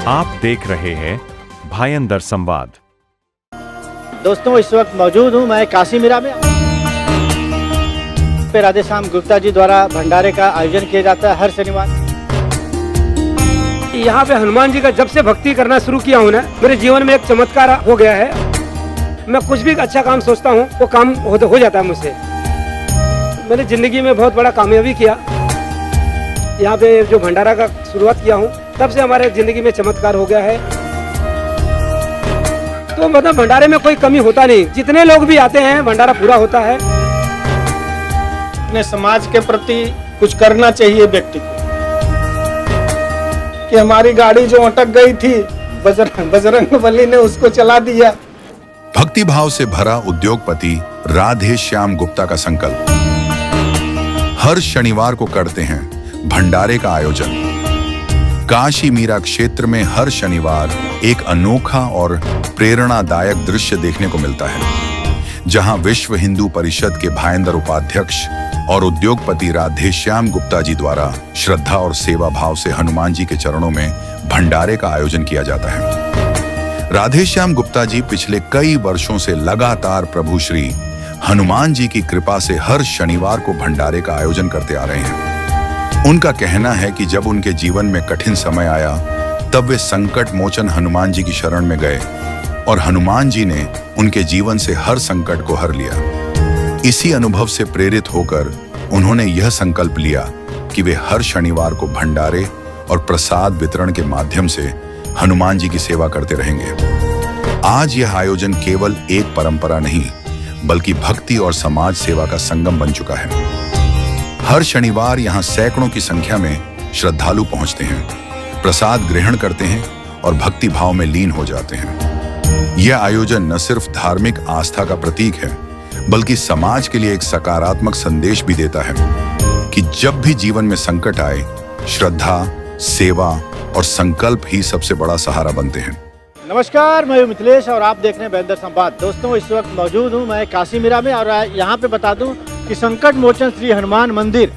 आप देख रहे हैं भायंदर संवाद। दोस्तों, इस वक्त मौजूद हूँ मैं काशी मीरा में। राधेश्याम गुप्ता जी द्वारा भंडारे का आयोजन किया जाता है हर शनिवार। यहाँ पे हनुमान जी का जब से भक्ति करना शुरू किया हूँ ना, मेरे जीवन में एक चमत्कार हो गया है। मैं कुछ भी अच्छा काम सोचता हूँ वो काम हो जाता है मुझसे। मैंने जिंदगी में बहुत बड़ा कामयाबी किया। यहाँ पे जो भंडारा का शुरुआत किया हूँ तब से हमारे जिंदगी में चमत्कार हो गया है। तो मतलब भंडारे में कोई कमी होता नहीं, जितने लोग भी आते हैं भंडारा पूरा होता है। अपने समाज के प्रति कुछ करना चाहिए व्यक्ति को, कि हमारी गाड़ी जो अटक गई थी बजरंगबली ने उसको चला दिया। भक्ति भाव से भरा उद्योगपति राधेश्याम गुप्ता का संकल्प। हर शनिवार को करते हैं भंडारे का आयोजन। काशी मीरा क्षेत्र में हर शनिवार एक अनोखा और प्रेरणादायक दृश्य देखने को मिलता है, जहां विश्व हिंदू परिषद के भायंदर उपाध्यक्ष और उद्योगपति राधेश्याम गुप्ता जी द्वारा श्रद्धा और सेवा भाव से हनुमान जी के चरणों में भंडारे का आयोजन किया जाता है। राधेश्याम गुप्ता जी पिछले कई वर्षों से लगातार प्रभु श्री हनुमान जी की कृपा से हर शनिवार को भंडारे का आयोजन करते आ रहे हैं। उनका कहना है कि जब उनके जीवन में कठिन समय आया तब वे संकट मोचन हनुमान जी की शरण में गए और हनुमान जी ने उनके जीवन से हर संकट को हर लिया। इसी अनुभव से प्रेरित होकर उन्होंने यह संकल्प लिया कि वे हर शनिवार को भंडारे और प्रसाद वितरण के माध्यम से हनुमान जी की सेवा करते रहेंगे। आज यह आयोजन केवल एक परंपरा नहीं बल्कि भक्ति और समाज सेवा का संगम बन चुका है। हर शनिवार यहाँ सैकड़ों की संख्या में श्रद्धालु पहुंचते हैं, प्रसाद ग्रहण करते हैं और भक्ति भाव में लीन हो जाते हैं। यह आयोजन न सिर्फ धार्मिक आस्था का प्रतीक है बल्कि समाज के लिए एक सकारात्मक संदेश भी देता है कि जब भी जीवन में संकट आए, श्रद्धा, सेवा और संकल्प ही सबसे बड़ा सहारा बनते हैं। नमस्कार, मैं हूं मिथिलेश और आप देख रहे हैं भायंदर संवाद। दोस्तों, इस वक्त मौजूद हूं मैं काशी मीरा में और यहाँ पे बता दूं कि संकट मोचन श्री हनुमान मंदिर,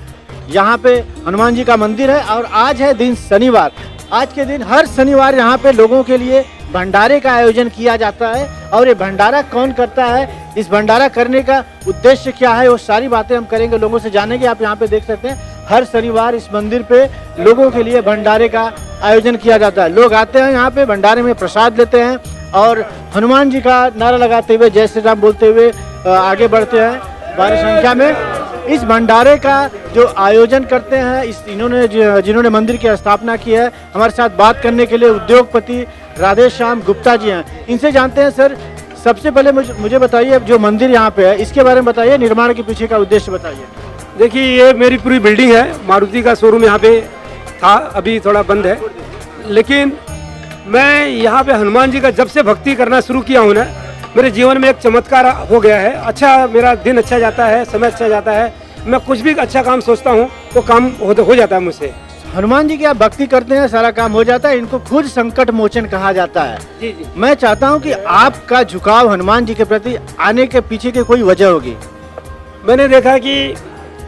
यहाँ पे हनुमान जी का मंदिर है और आज है दिन शनिवार। आज के दिन हर शनिवार यहाँ पे लोगों के लिए भंडारे का आयोजन किया जाता है। और ये भंडारा कौन करता है, इस भंडारा करने का उद्देश्य क्या है, वो सारी बातें हम करेंगे, लोगों से जानेंगे। आप यहाँ पे देख सकते हैं हर शनिवार इस मंदिर पे लोगों के लिए भंडारे का आयोजन किया जाता है। लोग आते हैं यहाँ पे, भंडारे में प्रसाद लेते हैं और हनुमान जी का नारा लगाते हुए, जय श्री राम बोलते हुए आगे बढ़ते हैं भारी संख्या में। इस भंडारे का जो आयोजन करते हैं, जिन्होंने मंदिर की स्थापना की है, हमारे साथ बात करने के लिए उद्योगपति राधेश्याम गुप्ता जी हैं। इनसे जानते हैं। सर, सबसे पहले मुझे बताइए, जो मंदिर यहाँ पे है इसके बारे में बताइए, निर्माण के पीछे का उद्देश्य बताइए। देखिए, ये मेरी पूरी बिल्डिंग है। मारुति का शोरूम यहाँ पे था, अभी थोड़ा बंद है। लेकिन मैं यहाँ पे हनुमान जी का जब से भक्ति करना शुरू किया हूँ ना, मेरे जीवन में एक चमत्कार हो गया है। अच्छा, मेरा दिन अच्छा जाता है, समय अच्छा जाता है। मैं कुछ भी अच्छा काम सोचता हूँ वो काम हो जाता है मुझसे। हनुमान जी की आप भक्ति करते हैं, सारा काम हो जाता है। इनको खुद संकट मोचन कहा जाता है। जी जी। मैं चाहता हूँ कि आपका झुकाव हनुमान जी के प्रति आने के पीछे की कोई वजह होगी। मैंने देखा कि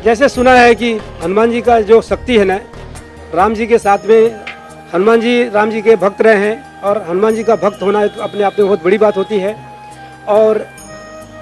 जैसे सुना है कि हनुमान जी का जो शक्ति है ना, राम जी के साथ में हनुमान जी राम जी के भक्त रहे हैं और हनुमान जी का भक्त होना तो अपने आप में बहुत बड़ी बात होती है। और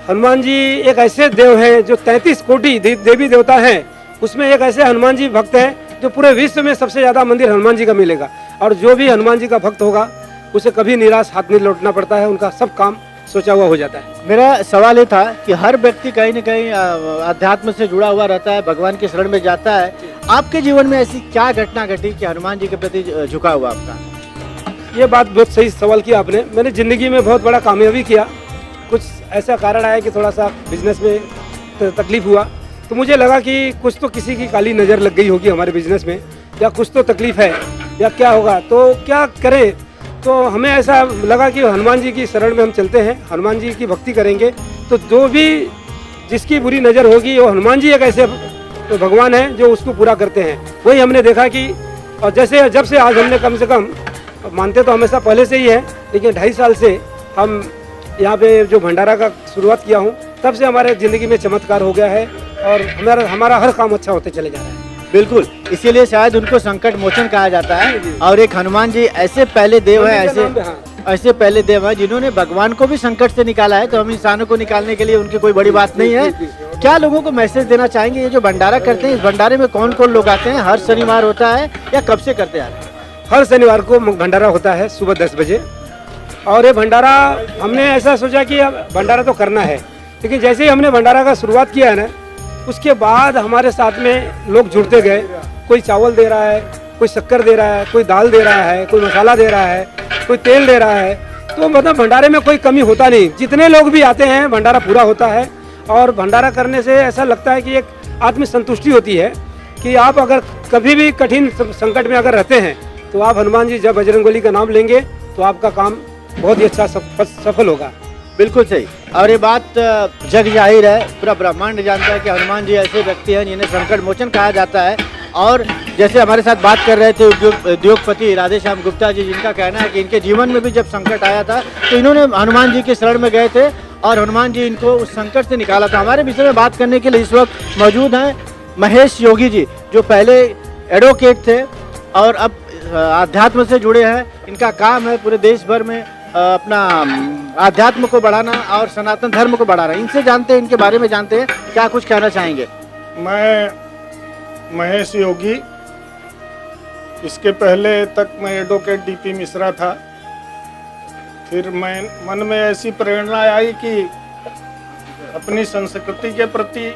हनुमान जी एक ऐसे देव हैं जो 33 कोटि देवी देवता हैं, उसमें एक ऐसे हनुमान जी भक्त हैं जो पूरे विश्व में सबसे ज़्यादा मंदिर हनुमान जी का मिलेगा। और जो भी हनुमान जी का भक्त होगा उसे कभी निराश हाथ नहीं लौटना पड़ता है, उनका सब काम सोचा हुआ हो जाता है। मेरा सवाल ये था कि हर व्यक्ति कहीं न कहीं अध्यात्म से जुड़ा हुआ रहता है, भगवान की शरण में जाता है। आपके जीवन में ऐसी क्या घटना घटी कि हनुमान जी के प्रति झुका हुआ आपका? ये बात बहुत सही सवाल किया आपने। मैंने ज़िंदगी में बहुत बड़ा कामयाबी किया। कुछ ऐसा कारण आया कि थोड़ा सा बिजनेस में तकलीफ हुआ, तो मुझे लगा कि कुछ तो किसी की काली नज़र लग गई होगी हमारे बिजनेस में, या कुछ तो तकलीफ है या क्या होगा, तो क्या करें। तो हमें ऐसा लगा कि हनुमान जी की शरण में हम चलते हैं, हनुमान जी की भक्ति करेंगे तो जो भी जिसकी बुरी नज़र होगी वो हनुमान जी एक ऐसे भगवान हैं जो उसको पूरा करते हैं। वही हमने देखा कि और जैसे जब से आज हमने कम से कम, मानते तो हमेशा पहले से ही है, लेकिन 2.5 साल से हम यहाँ पे जो भंडारा का शुरुआत किया हूँ, तब से हमारे ज़िंदगी में चमत्कार हो गया है और हमारा हर काम अच्छा होते चले जा रहा है। बिल्कुल, इसीलिए शायद उनको संकट मोचन कहा जाता है। और एक हनुमान जी ऐसे पहले देव हैं, ऐसे पहले देव हैं जिन्होंने भगवान को भी संकट से निकाला है, तो हम इंसानों को निकालने के लिए उनकी कोई बड़ी बात नहीं है। क्या लोगों को मैसेज देना चाहेंगे? ये जो भंडारा करते हैं, इस भंडारे में कौन कौन लोग आते हैं? हर शनिवार होता है या कब से करते आ रहे हैं? हर शनिवार को भंडारा होता है सुबह 10 बजे। और ये भंडारा हमने ऐसा सोचा कि अब भंडारा तो करना है, लेकिन जैसे ही हमने भंडारा का शुरुआत किया है ना, उसके बाद हमारे साथ में लोग जुड़ते गए। कोई चावल दे रहा है, कोई शक्कर दे रहा है, कोई दाल दे रहा है, कोई मसाला दे रहा है, कोई तेल दे रहा है। तो मतलब भंडारे में कोई कमी होता नहीं, जितने लोग भी आते हैं भंडारा पूरा होता है। और भंडारा करने से ऐसा लगता है कि एक आत्मसंतुष्टि होती है कि आप अगर कभी भी कठिन संकट में अगर रहते हैं तो आप हनुमान जी जब बजरंगबली का नाम लेंगे तो आपका काम बहुत ही अच्छा सफल होगा। बिल्कुल सही। और ये बात जग जाहिर है, पूरा ब्रह्मांड जानता है कि हनुमान जी ऐसे व्यक्ति हैं जिन्हें संकट मोचन कहा जाता है। और जैसे हमारे साथ बात कर रहे थे उद्योगपति राधेश्याम गुप्ता जी, जिनका कहना है कि इनके जीवन में भी जब संकट आया था तो इन्होंने हनुमान जी के शरण में गए थे और हनुमान जी इनको उस संकट से निकाला था। हमारे विषय में बात करने के लिए इस वक्त मौजूद हैं महेश योगी जी, जो पहले एडवोकेट थे और अब आध्यात्म से जुड़े हैं। इनका काम है पूरे देश भर में अपना आध्यात्म को बढ़ाना और सनातन धर्म को बढ़ाना। इनसे जानते हैं, इनके बारे में जानते हैं, क्या कुछ कहना चाहेंगे? मैं महेश योगी, इसके पहले तक मैं एडवोकेट डीपी मिश्रा था। फिर मैं मन में ऐसी प्रेरणा आई कि अपनी संस्कृति के प्रति,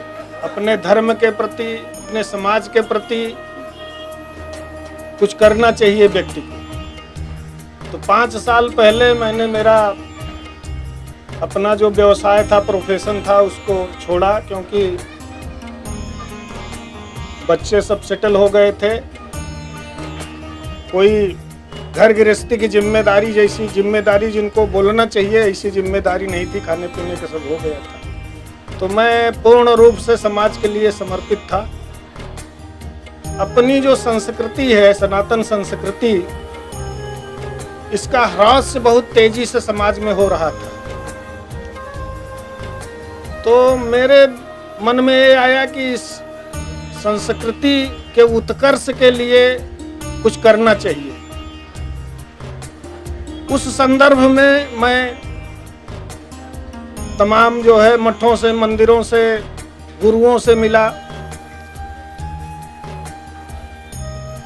अपने धर्म के प्रति, अपने समाज के प्रति कुछ करना चाहिए व्यक्ति को। तो 5 साल पहले मैंने मेरा अपना जो व्यवसाय था, प्रोफेशन था, उसको छोड़ा, क्योंकि बच्चे सब सेटल हो गए थे। कोई घर गृहस्थी की जिम्मेदारी जैसी जिम्मेदारी जिनको बोलना चाहिए ऐसी जिम्मेदारी नहीं थी, खाने पीने का सब हो गया था। तो मैं पूर्ण रूप से समाज के लिए समर्पित था। अपनी जो संस्कृति है, सनातन संस्कृति, इसका ह्रास बहुत तेजी से समाज में हो रहा था। तो मेरे मन में ये आया कि इस संस्कृति के उत्कर्ष के लिए कुछ करना चाहिए। उस संदर्भ में मैं तमाम जो है मठों से, मंदिरों से, गुरुओं से मिला,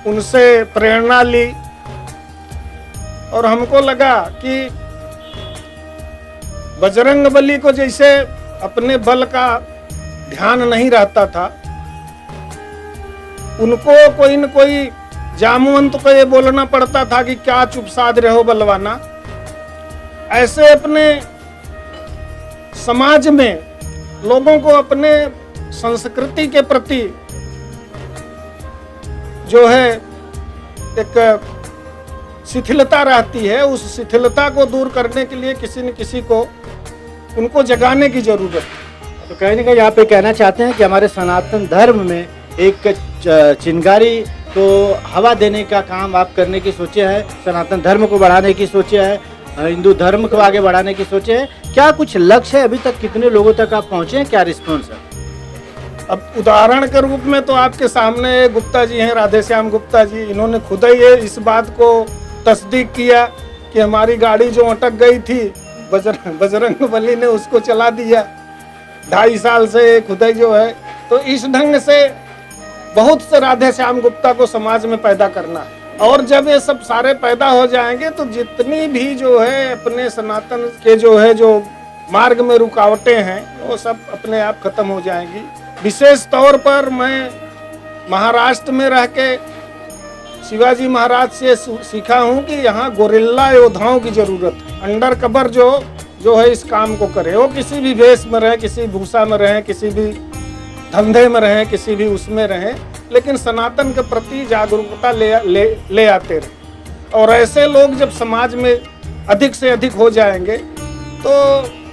उनसे प्रेरणा ली और हमको लगा कि बजरंगबली को जैसे अपने बल का ध्यान नहीं रहता था, उनको कोई न कोई जामवंत को ये बोलना पड़ता था कि क्या चुप साध रहे हो बलवाना। ऐसे अपने समाज में लोगों को अपने संस्कृति के प्रति जो है एक शिथिलता रहती है, उस शिथिलता को दूर करने के लिए किसी न किसी को उनको जगाने की जरूरत है। तो कहीं ना कहीं यहाँ पे कहना चाहते हैं कि हमारे सनातन धर्म में एक चिंगारी को हवा देने का काम आप करने की सोचे है, सनातन धर्म को बढ़ाने की सोचे है, हिंदू धर्म को आगे बढ़ाने की सोचे है। क्या कुछ लक्ष्य है? अभी तक कितने लोगों तक आप पहुँचे हैं? क्या रिस्पॉन्स है? अब उदाहरण के रूप में तो आपके सामने गुप्ता जी हैं, राधेश्याम गुप्ता जी, इन्होंने खुद ही ये इस बात को तस्दीक किया कि हमारी गाड़ी जो अटक गई थी बजरंगबली ने उसको चला दिया। 2.5 साल से खुद ही जो है, तो इस ढंग से बहुत से राधेश्याम गुप्ता को समाज में पैदा करना है। और जब ये सब सारे पैदा हो जाएंगे तो जितनी भी जो है अपने सनातन के जो है जो मार्ग में रुकावटें हैं वो सब अपने आप खत्म हो जाएंगी। विशेष तौर पर मैं महाराष्ट्र में रह के शिवाजी महाराज से सीखा हूँ कि यहाँ गोरिल्ला योद्धाओं की जरूरत है। अंडर कवर जो है इस काम को करे, वो किसी भी वेश में रहे, किसी भूसा में रहे, किसी भी धंधे में रहे, किसी भी उसमें रहे, लेकिन सनातन के प्रति जागरूकता ले आते रहे। और ऐसे लोग जब समाज में अधिक से अधिक हो जाएंगे तो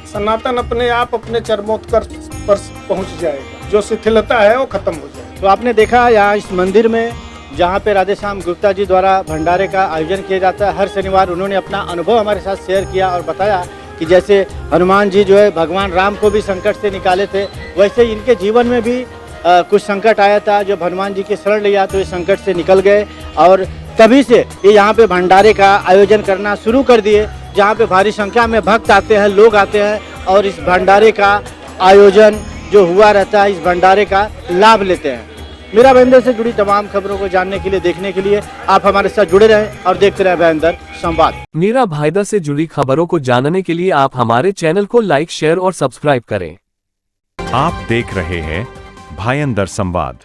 सनातन अपने आप अपने चरमोत्कर्ष पर पहुंच जाएगा, जो शिथिलता है वो खत्म हो जाएगी। तो आपने देखा यहाँ इस मंदिर में जहाँ पे राधेश्याम गुप्ता जी द्वारा भंडारे का आयोजन किया जाता है, हर शनिवार उन्होंने अपना अनुभव हमारे साथ शेयर किया और बताया कि जैसे हनुमान जी जो है भगवान राम को भी संकट से निकाले थे, वैसे इनके जीवन में भी कुछ संकट आया था, जब हनुमान जी के शरण लिया तो ये संकट से निकल गए और तभी से ये यहाँ पे भंडारे का आयोजन करना शुरू कर दिए, जहाँ पे भारी संख्या में भक्त आते हैं, लोग आते हैं और इस भंडारे का आयोजन जो हुआ रहता है, इस भंडारे का लाभ लेते हैं। मीरा भाईंदर से जुड़ी तमाम खबरों को जानने के लिए, देखने के लिए आप हमारे साथ जुड़े रहें और देखते रहें भाईंदर संवाद। मीरा भाईंदर से जुड़ी खबरों को जानने के लिए आप हमारे चैनल को लाइक, शेयर और सब्सक्राइब करें। आप देख रहे हैं भाईंदर संवाद।